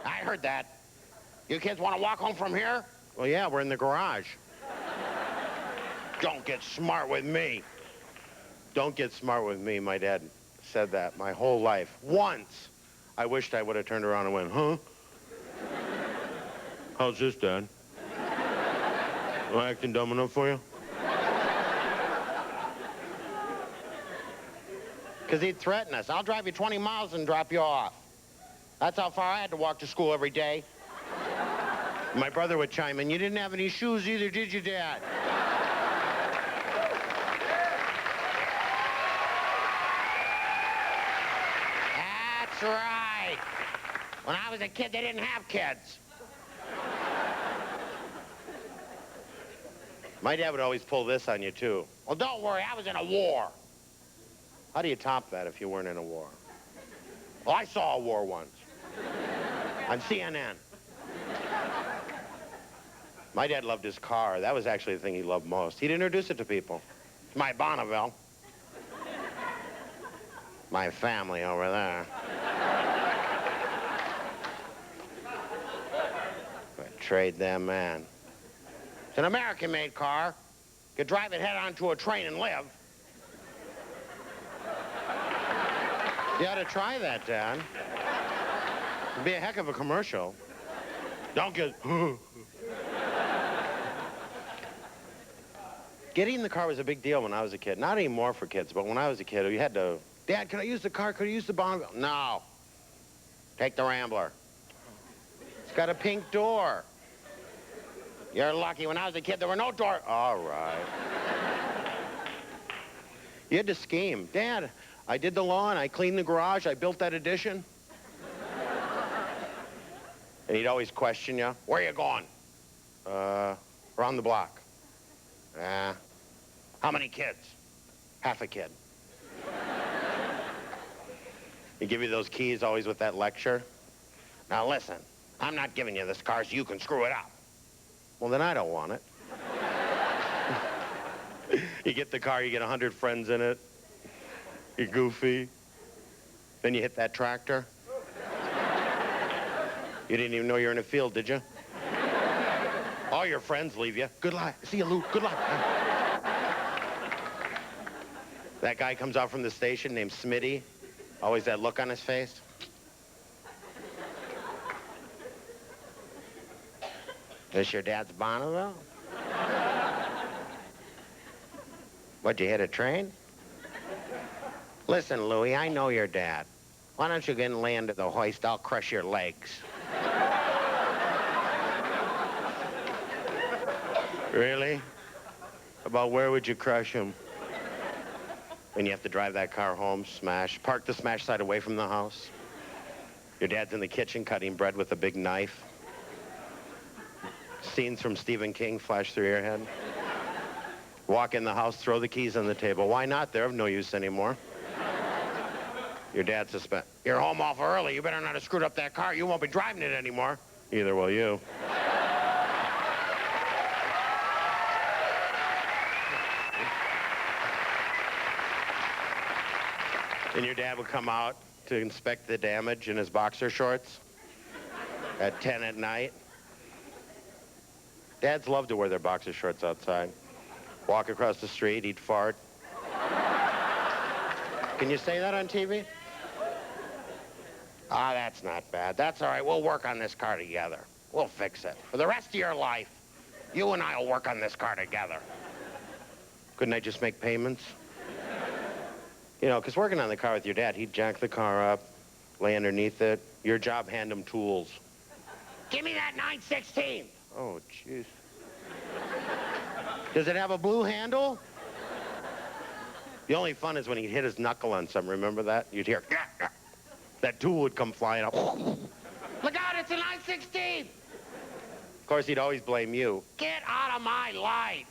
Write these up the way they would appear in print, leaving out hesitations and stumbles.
I heard that. You kids want to walk home from here? Well, yeah, we're in the garage. Don't get smart with me. Don't get smart with me. My dad said that my whole life. Once, I wished I would have turned around and went, huh? How's this, Dad? Am I acting dumb enough for you? Because he'd threaten us. I'll drive you 20 miles and drop you off. That's how far I had to walk to school every day. My brother would chime in, you didn't have any shoes either, did you, Dad? That's right. When I was a kid, they didn't have kids. My dad would always pull this on you, too. Well, don't worry, I was in a war. How do you top that if you weren't in a war? Well, I saw a war once. On CNN. My dad loved his car. That was actually the thing he loved most. He'd introduce it to people. My Bonneville. My family over there. But trade them, man. It's an American-made car. You could drive it head-on to a train and live. You ought to try that, Dad. It'd be a heck of a commercial. Don't get... Getting in the car was a big deal when I was a kid. Not anymore for kids, but when I was a kid, you had to... Dad, can I use the car? Could I use the Bonneville? No. Take the Rambler. It's got a pink door. You're lucky. When I was a kid, there were no doors. All right. You had to scheme. Dad, I did the lawn, I cleaned the garage, I built that addition. And he'd always question you. Where are you going? Around the block. How many kids? Half a kid. He'd give you those keys always with that lecture. Now listen, I'm not giving you this car so you can screw it up. Well, then I don't want it. You get the car, you get 100 friends in it. You're goofy. Then you hit that tractor. You didn't even know you were in a field, did you? All your friends leave you. Good luck. See you, Lou. Good luck. That guy comes out from the station named Smitty. Always that look on his face. This your dad's Bonneville? What'd you hit a train? Listen, Louie, I know your dad. Why don't you get and lay under the hoist? I'll crush your legs. Really? About where would you crush him? When you have to drive that car home, smash. Park the smash side away from the house. Your dad's in the kitchen cutting bread with a big knife. Scenes from Stephen King flash through your head. Walk in the house, throw the keys on the table. Why not? They're of no use anymore. Your dad suspect. You're home awful early. You better not have screwed up that car. You won't be driving it anymore. Either will you. And your dad would come out to inspect the damage in his boxer shorts at 10 at night. Dads love to wear their boxer shorts outside. Walk across the street, eat fart. Can you say that on TV? Ah, that's not bad. That's all right. We'll work on this car together. We'll fix it. For the rest of your life, you and I will work on this car together. Couldn't I just make payments? You know, because working on the car with your dad, he'd jack the car up, lay underneath it. Your job, hand him tools. Give me that 916. Oh, jeez. Does it have a blue handle? The only fun is when he'd hit his knuckle on something. Remember that? You'd hear, gah, gah. That tool would come flying up. Look out, it's a 916. Of course, he'd always blame you. Get out of my light.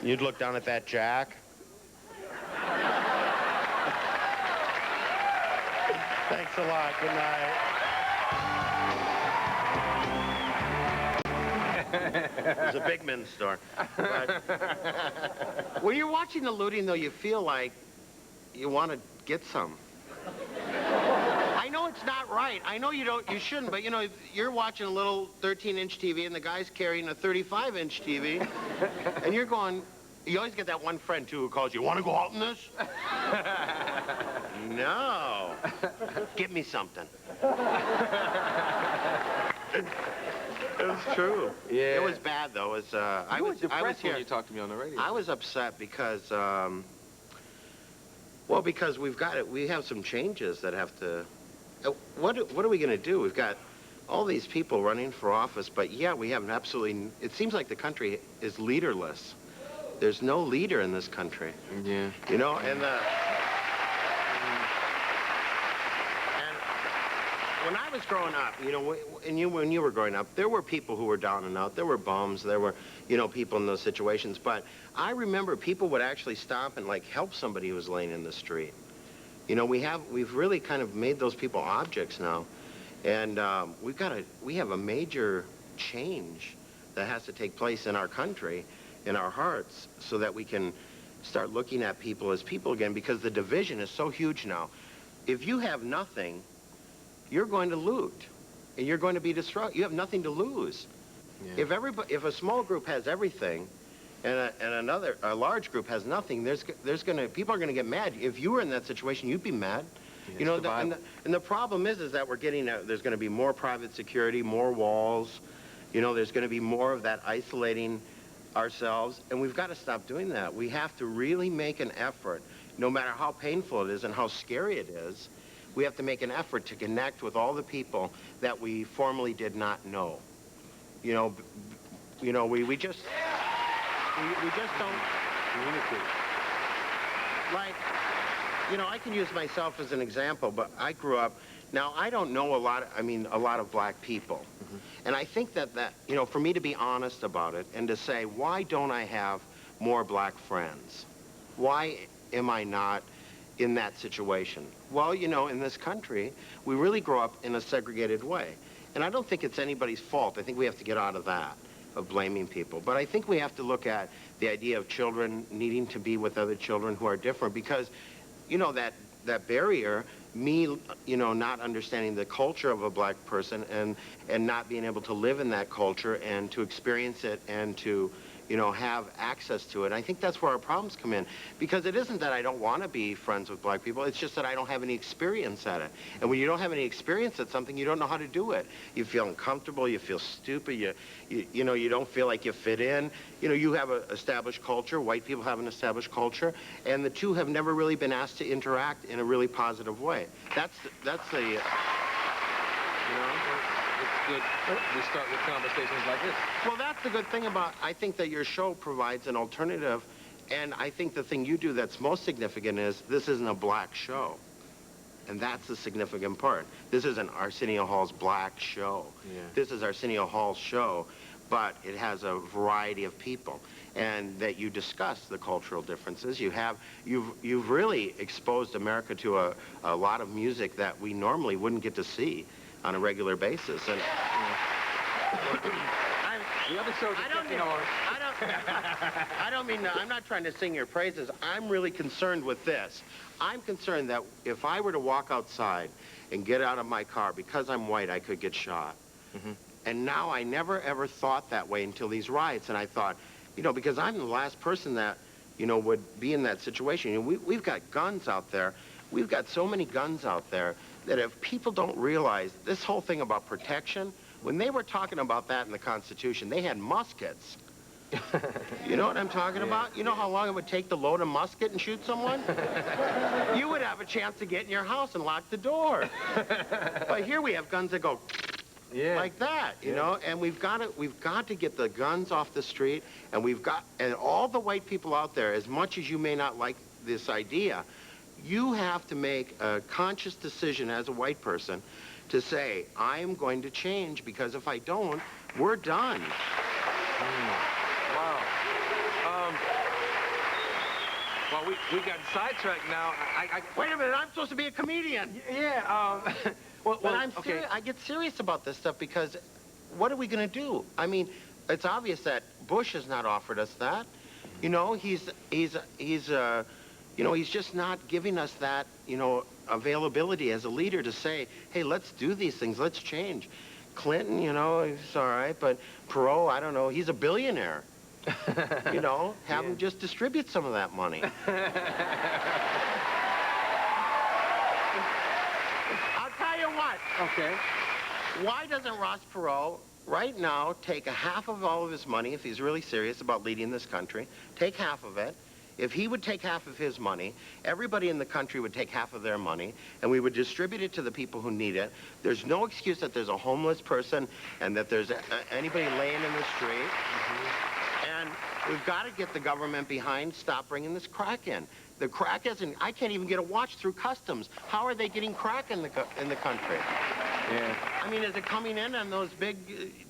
You'd look down at that jack. Thanks a lot. Good night. It was a big men's store. But when you're watching the looting, though, you feel like you want to get some. it's not right. I know you shouldn't, but, you know, you're watching a little 13-inch TV and the guy's carrying a 35-inch TV, and you're going, you always get that one friend, too, who calls you, want to go out in this? No. Get me something. It's true. Yeah. It was bad, though. It was, I was depressed here. when you talked to me on the radio. I was upset because, because we have some changes that have to, what are we going to do? We've got all these people running for office, but yeah, we have it seems like the country is leaderless. There's no leader in this country. Yeah. You know, and when I was growing up, you know, when you were growing up, there were people who were down and out. There were bums. There were, you know, people in those situations. But I remember people would actually stop and, like, help somebody who was laying in the street. You know, we've really kind of made those people objects now. And we have a major change that has to take place in our country, in our hearts, so that we can start looking at people as people again, because the division is so huge now. If you have nothing, you're going to loot, and you're going to be destroyed. You have nothing to lose. Yeah. If a small group has everything, and a large group has nothing, people are gonna get mad. If you were in that situation, you'd be mad. Yeah, you know, and the problem is that we're getting there's gonna be more private security, more walls. You know, there's gonna be more of that isolating ourselves, and we've got to stop doing that. We have to really make an effort, no matter how painful it is and how scary it is. We have to make an effort to connect with all the people that we formerly did not know. You know, we just don't communicate. Like, you know, I can use myself as an example, but I grew up. Now, I don't know a lot of black people. Mm-hmm. And I think that, you know, for me to be honest about it and to say, why don't I have more black friends? Why am I not in that situation? Well, you know, in this country, we really grow up in a segregated way. And I don't think it's anybody's fault. I think we have to get out of that, of blaming people. But I think we have to look at the idea of children needing to be with other children who are different, because, you know, that barrier, me, you know, not understanding the culture of a black person and not being able to live in that culture and to experience it and to, you know, have access to it. I think that's where our problems come in, because it isn't that I don't want to be friends with black people. It's just that I don't have any experience at it. And when you don't have any experience at something, you don't know how to do it. You feel uncomfortable. You feel stupid. You know, you don't feel like you fit in. You know, you have an established culture. White people have an established culture. And the two have never really been asked to interact in a really positive way. That's the, you know. Good. We start with conversations like this. Well, that's the good thing about, I think that your show provides an alternative, and I think the thing you do that's most significant is this isn't a black show, and that's the significant part. This isn't Arsenio Hall's black show. Yeah. This is Arsenio Hall's show, but it has a variety of people, and that you discuss the cultural differences. You've really exposed America to a lot of music that we normally wouldn't get to see on a regular basis. And the other shows I don't mean I'm not trying to sing your praises. I'm really concerned with this. I'm concerned that if I were to walk outside and get out of my car, because I'm white, I could get shot. Mm-hmm. And now I never ever thought that way until these riots, and I thought, you know, because I'm the last person that, you know, would be in that situation. You know, we've got guns out there. We've got so many guns out there that if people don't realize this whole thing about protection, when they were talking about that in the Constitution, they had muskets. You know what I'm talking about? You know how long it would take to load a musket and shoot someone? You would have a chance to get in your house and lock the door. But here we have guns that go like that, you know, and we've got to get the guns off the street, and all the white people out there, as much as you may not like this idea, you have to make a conscious decision as a white person to say, I am going to change, because if I don't, we're done. Wow. Well, we got sidetracked now. Wait a minute, I'm supposed to be a comedian. Yeah. But I get serious about this stuff, because what are we going to do? I mean, it's obvious that Bush has not offered us that. You know, he's just not giving us that, you know, availability as a leader to say, hey, let's do these things, let's change. Clinton, you know, he's all right, but Perot, I don't know, he's a billionaire. You know, have him just distribute some of that money. I'll tell you what. Okay. Why doesn't Ross Perot right now take a half of all of his money, if he's really serious about leading this country, take half of it. If he would take half of his money, everybody in the country would take half of their money, and we would distribute it to the people who need it. There's no excuse that there's a homeless person and that there's anybody laying in the street. And we've got to get the government behind, stop bringing this crack in. The crack isn't, I can't even get a watch through customs. How are they getting crack in the country? Yeah. I mean, is it coming in on those big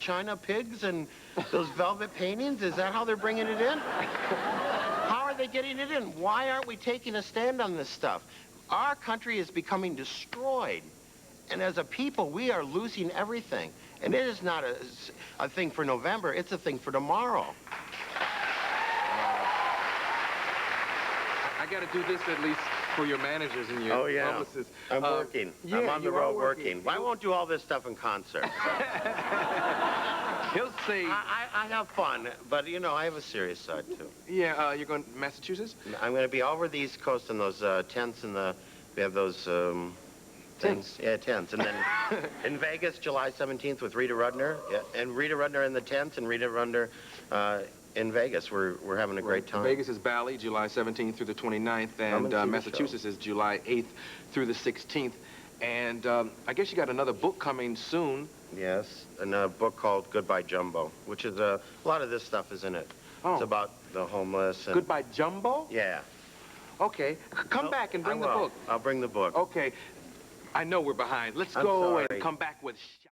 China pigs and those velvet paintings? Is that how they're bringing it in? How are they getting it in? Why aren't we taking a stand on this stuff? Our country is becoming destroyed. And as a people, we are losing everything. And it is not a thing for November, it's a thing for tomorrow. I got to do this at least for your managers and your publicists. I'm working. Yeah, I'm on the road working. I won't do all this stuff in concert. He'll say... I have fun, but, you know, I have a serious side, too. Yeah, you're going to Massachusetts? I'm going to be over the East Coast in those tents and we have those things. Yeah, tents. And then in Vegas, July 17th with Rita Rudner. Yeah, and Rita Rudner in the tents and Rita Rudner in Vegas. We're having a great time. Vegas is Bali, July 17th through the 29th, and Massachusetts is July 8th through the 16th. And I guess you got another book coming soon. Yes, and a book called Goodbye Jumbo, which is a lot of this stuff is in it. Oh. It's about the homeless. And, Goodbye Jumbo? Yeah. Okay, come back and bring the book. I'll bring the book. Okay, I know we're behind. Let's I'm go sorry. and come back with...